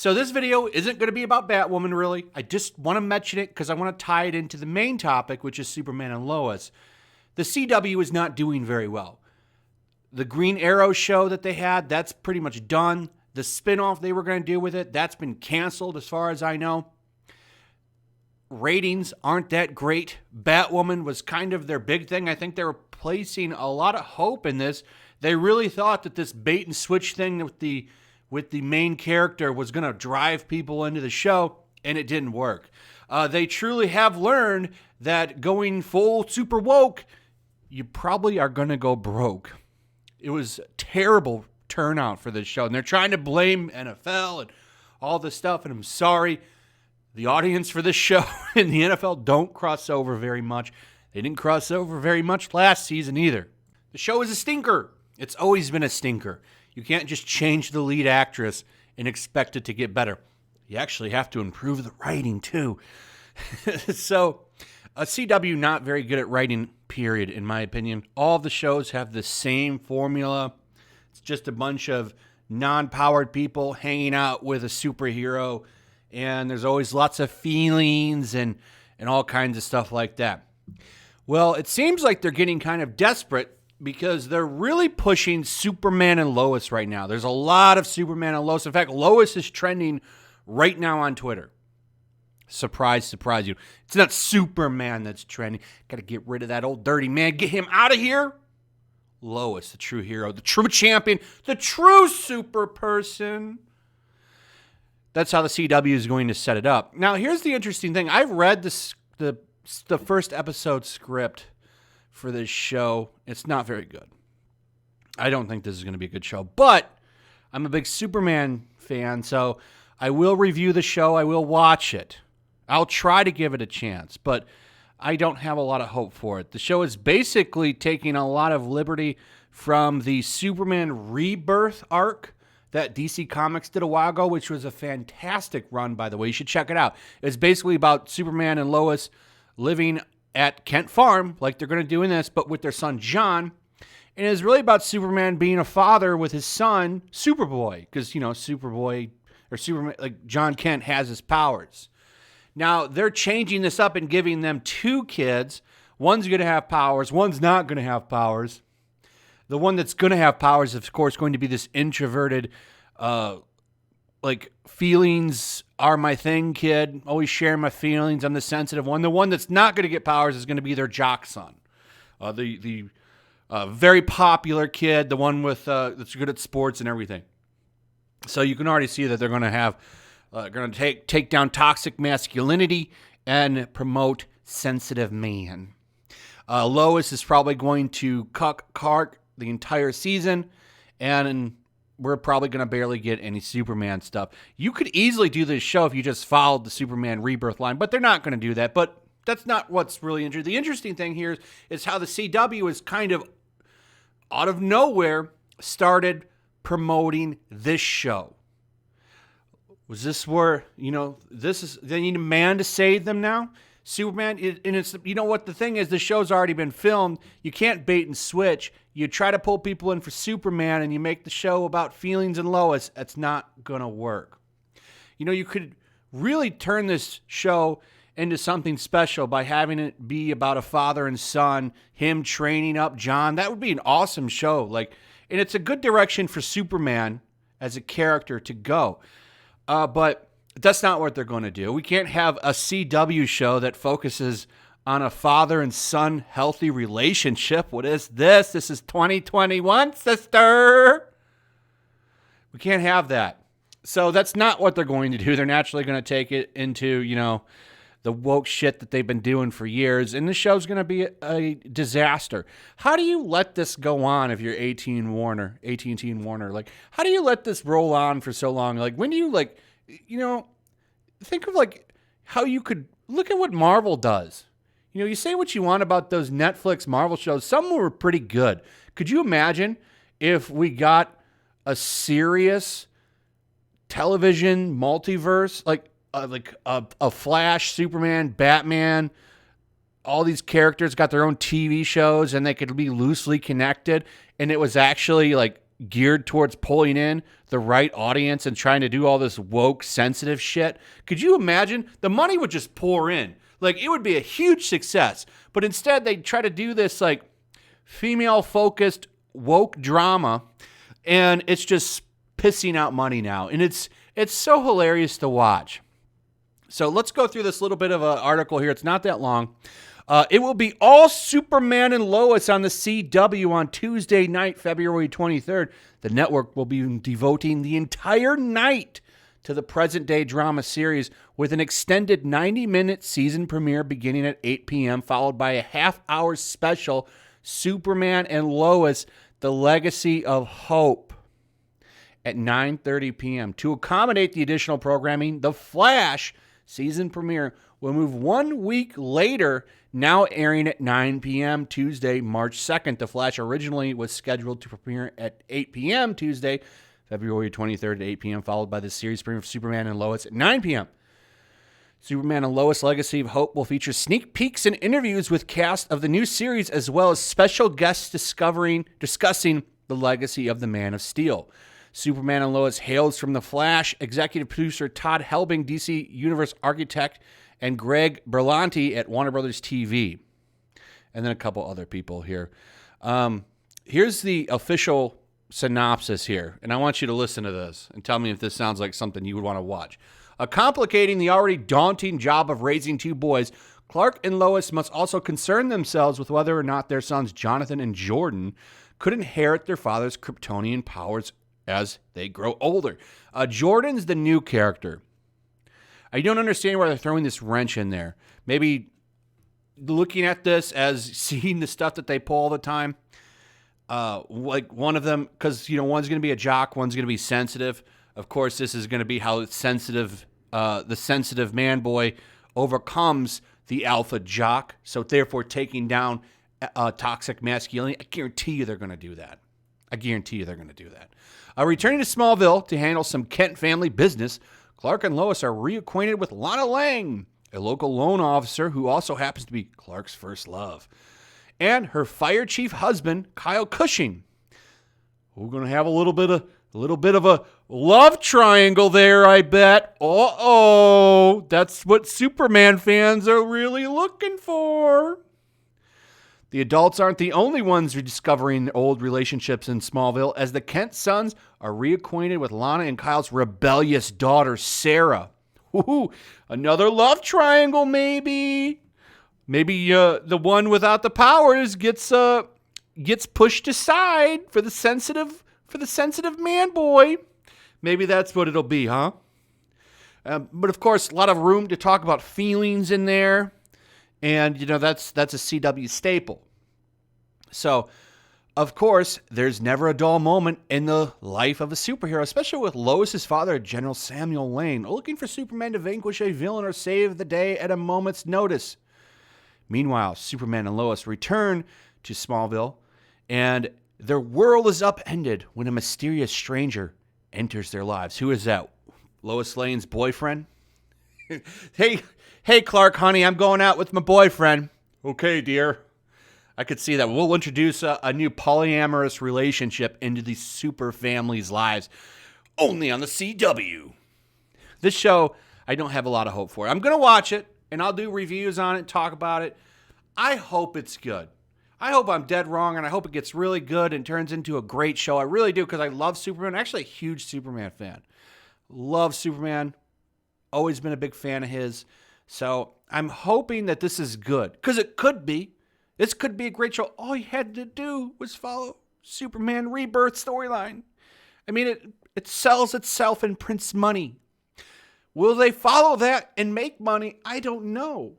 So this video isn't going to be about Batwoman, really. I just want to mention it because I want to tie it into the main topic, which is Superman and Lois. The CW is not doing very well. The Green Arrow show that they had, that's pretty much done. The spinoff they were going to do with it, that's been canceled as far as I know. Ratings aren't that great. Batwoman was kind of their big thing. I think they were placing a lot of hope in this. They really thought that this bait and switch thing with the main character was going to drive people into the show, and it didn't work. They truly have learned that going full super woke, you probably are going to go broke. It was a terrible turnout for this show, and they're trying to blame NFL and all this stuff, and I'm sorry. The audience for this show in the NFL don't cross over very much. They didn't cross over very much last season either. The show is a stinker. It's always been a stinker. You can't just change the lead actress and expect it to get better. You actually have to improve the writing too. So, CW not very good at writing, period, in my opinion. All the shows have the same formula. It's just a bunch of non-powered people hanging out with a superhero, and there's always lots of feelings and all kinds of stuff like that. Well, it seems like they're getting kind of desperate because they're really pushing Superman and Lois right now. There's a lot of Superman and Lois. In fact, Lois is trending right now on Twitter. Surprise, surprise you. It's not Superman that's trending. Got to get rid of that old dirty man. Get him out of here. Lois, the true hero, the true champion, the true super person. That's how the CW is going to set it up. Now, here's the interesting thing. I've read the first episode script for this show. It's not very good. I don't think this is going to be a good show, but I'm a big Superman fan, so I will review the show. I will watch it. I'll try to give it a chance, but I don't have a lot of hope for it. The show is basically taking a lot of liberty from the Superman Rebirth arc that DC Comics did a while ago, which was a fantastic run, by the way. You should check it out. It's basically about Superman and Lois living at Kent Farm, like they're going to do in this, but with their son John. And it's really about Superman being a father with his son, Superboy, because, Superboy, or Superman, like John Kent has his powers. Now, they're changing this up and giving them two kids. One's going to have powers. One's not going to have powers. The one that's going to have powers is, of course, going to be this introverted, feelings are my thing kid. Always sharing my feelings. I'm the sensitive one. The one that's not going to get powers is going to be their jock son. The very popular kid, the one with that's good at sports and everything. So you can already see that they're going to have, going to take down toxic masculinity and promote sensitive man. Lois is probably going to cuck Clark the entire season, and we're probably going to barely get any Superman stuff. You could easily do this show if you just followed the Superman Rebirth line, but they're not going to do that. But that's not what's really interesting. The interesting thing here is how the CW is kind of out of nowhere started promoting this show. Was this where, they need a man to save them now? Superman, and it's, what the thing is, the show's already been filmed. You can't bait and switch. You try to pull people in for Superman and you make the show about feelings and Lois. It's not going to work. You could really turn this show into something special by having it be about a father and son, him training up John. That would be an awesome show. And it's a good direction for Superman as a character to go. But that's not what they're going to do. We can't have a CW show that focuses on a father and son healthy relationship. What is this? This is 2021, sister. We can't have that. So that's not what they're going to do. They're naturally going to take it into, the woke shit that they've been doing for years. And the show's going to be a disaster. How do you let this go on if you're AT&T Warner? How do you let this roll on for so long? When do you, think of how you could look at what Marvel does. You say what you want about those Netflix Marvel shows. Some were pretty good. Could you imagine if we got a serious television multiverse, like a Flash, Superman, Batman, all these characters got their own TV shows and they could be loosely connected, and it was actually geared towards pulling in the right audience and trying to do all this woke, sensitive shit. Could you imagine? The money would just pour in. Like, it would be a huge success. But instead, they try to do this, like, female-focused woke drama, and it's just pissing out money now. And it's so hilarious to watch. So let's go through this little bit of an article here. It's not that long. It will be all Superman and Lois on the CW on Tuesday night, February 23rd. The network will be devoting the entire night to the present-day drama series with an extended 90-minute season premiere beginning at 8 p.m., followed by a half-hour special, Superman and Lois, The Legacy of Hope, at 9:30 p.m. To accommodate the additional programming, The Flash season premiere will move 1 week later, now airing at 9 p.m. Tuesday, March 2nd. The Flash originally was scheduled to premiere at 8 p.m. Tuesday, February 23rd at 8 p.m., followed by the series premiere of Superman and Lois at 9 p.m. Superman and Lois Legacy of Hope will feature sneak peeks and interviews with cast of the new series, as well as special guests discussing the legacy of the Man of Steel. Superman and Lois hails from The Flash, executive producer Todd Helbing, DC Universe architect, and Greg Berlanti at Warner Brothers TV. And then a couple other people here. Here's the official synopsis here, and I want you to listen to this and tell me if this sounds like something you would want to watch. Complicating the already daunting job of raising two boys, Clark and Lois must also concern themselves with whether or not their sons Jonathan and Jordan could inherit their father's Kryptonian powers as they grow older. Jordan's the new character. I don't understand why they're throwing this wrench in there. Maybe looking at this as seeing the stuff that they pull all the time. Like one of them, because, one's going to be a jock, one's going to be sensitive. Of course, this is going to be how the sensitive man boy overcomes the alpha jock, so therefore taking down toxic masculinity. I guarantee you they're going to do that. Returning to Smallville to handle some Kent family business, Clark and Lois are reacquainted with Lana Lang, a local loan officer who also happens to be Clark's first love, and her fire chief husband, Kyle Cushing. We're going to have a little bit of a love triangle there, I bet. Uh-oh, that's what Superman fans are really looking for. The adults aren't the only ones rediscovering old relationships in Smallville, as the Kent sons are reacquainted with Lana and Kyle's rebellious daughter, Sarah. Ooh, another love triangle, maybe. Maybe the one without the powers gets pushed aside for the sensitive man boy. Maybe that's what it'll be, huh? But of course, a lot of room to talk about feelings in there. And, that's a CW staple. So, of course, there's never a dull moment in the life of a superhero, especially with Lois's father, General Samuel Lane, looking for Superman to vanquish a villain or save the day at a moment's notice. Meanwhile, Superman and Lois return to Smallville, and their world is upended when a mysterious stranger enters their lives. Who is that? Lois Lane's boyfriend? Hey, Clark, honey, I'm going out with my boyfriend. Okay, dear. I could see that. We'll introduce a new polyamorous relationship into these super families' lives, only on the CW. This show, I don't have a lot of hope for. I'm going to watch it, and I'll do reviews on it, talk about it. I hope it's good. I hope I'm dead wrong, and I hope it gets really good and turns into a great show. I really do, because I love Superman. I'm actually a huge Superman fan. Love Superman. Always been a big fan of his. So I'm hoping that this is good, because it could be. This could be a great show. All you had to do was follow Superman Rebirth storyline. I mean, it sells itself and prints money. Will they follow that and make money? I don't know.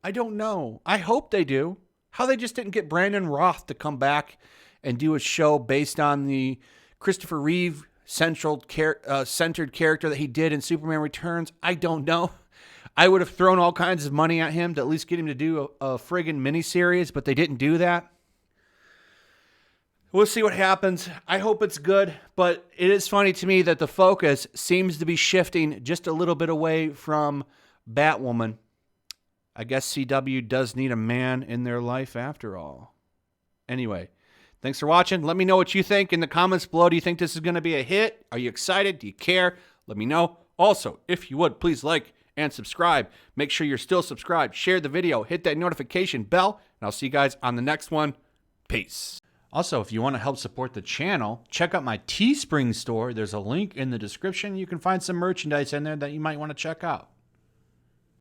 I hope they do. How they just didn't get Brandon Roth to come back and do a show based on the Christopher Reeve centered character that he did in Superman Returns, I don't know. I would have thrown all kinds of money at him to at least get him to do a friggin' miniseries, but they didn't do that. We'll see what happens. I hope it's good, but it is funny to me that the focus seems to be shifting just a little bit away from Batwoman. I guess CW does need a man in their life after all. Anyway, Thanks for watching. Let me know what you think in the comments below. Do you think this is going to be a hit? Are you excited? Do you care? Let me know. Also, if you would, please like and subscribe. Make sure you're still subscribed. Share the video. Hit that notification bell. And I'll see you guys on the next one. Peace. Also, if you want to help support the channel, check out my Teespring store. There's a link in the description. You can find some merchandise in there that you might want to check out.